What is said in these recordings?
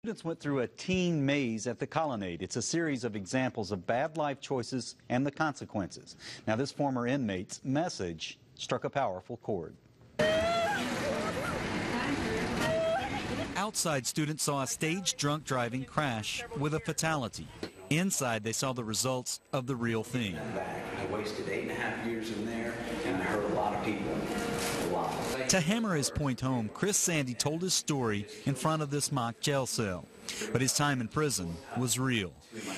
Students went through a teen maze at the Colonnade. It's a series of examples of bad life choices and the consequences. Now, this former inmate's message struck a powerful chord. Outside, students saw a staged drunk driving crash with a fatality. Inside, they saw the results of the real thing. I wasted 8.5 years in there, and I hurt a lot of people. A lot. To hammer his point home, Chris Sandy told his story in front of this mock jail cell. But his time in prison was real.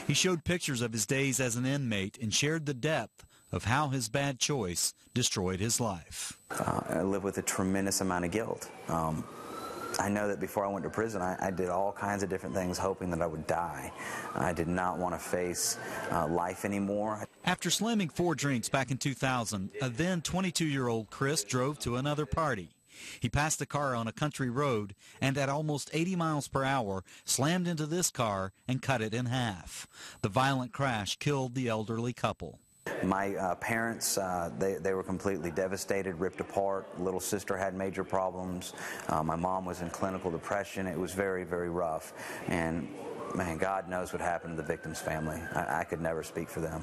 He showed pictures of his days as an inmate and shared the depth of how his bad choice destroyed his life. I live with a tremendous amount of guilt. I know that before I went to prison, I did all kinds of different things hoping that I would die. I did not want to face life anymore. After slamming 4 drinks back in 2000, a then 22-year-old Chris drove to another party. He passed a car on a country road and at almost 80 miles per hour slammed into this car and cut it in half. The violent crash killed the elderly couple. My parents, they were completely devastated, ripped apart. Little sister had major problems. My mom was in clinical depression. It was very, very rough. And man, God knows what happened to the victim's family. I could never speak for them.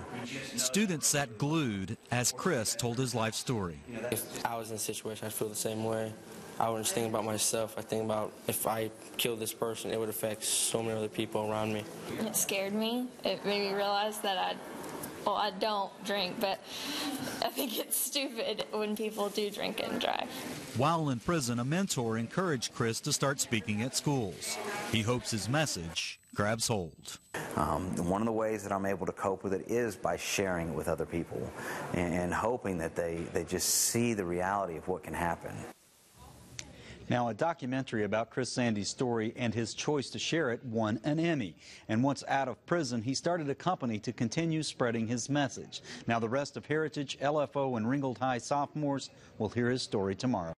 Students sat glued as Chris told his life story. If I was in a situation, I'd feel the same way. I wouldn't just think about myself. I think about if I killed this person, it would affect so many other people around me. It scared me. It made me realize that I don't drink, but I think it's stupid when people do drink and drive. While in prison, a mentor encouraged Chris to start speaking at schools. He hopes his message grabs hold. One of the ways that I'm able to cope with it is by sharing it with other people and hoping that they just see the reality of what can happen. Now, a documentary about Chris Sandy's story and his choice to share it won an Emmy. And once out of prison, he started a company to continue spreading his message. Now, the rest of Heritage, LFO, and Ringgold High sophomores will hear his story tomorrow.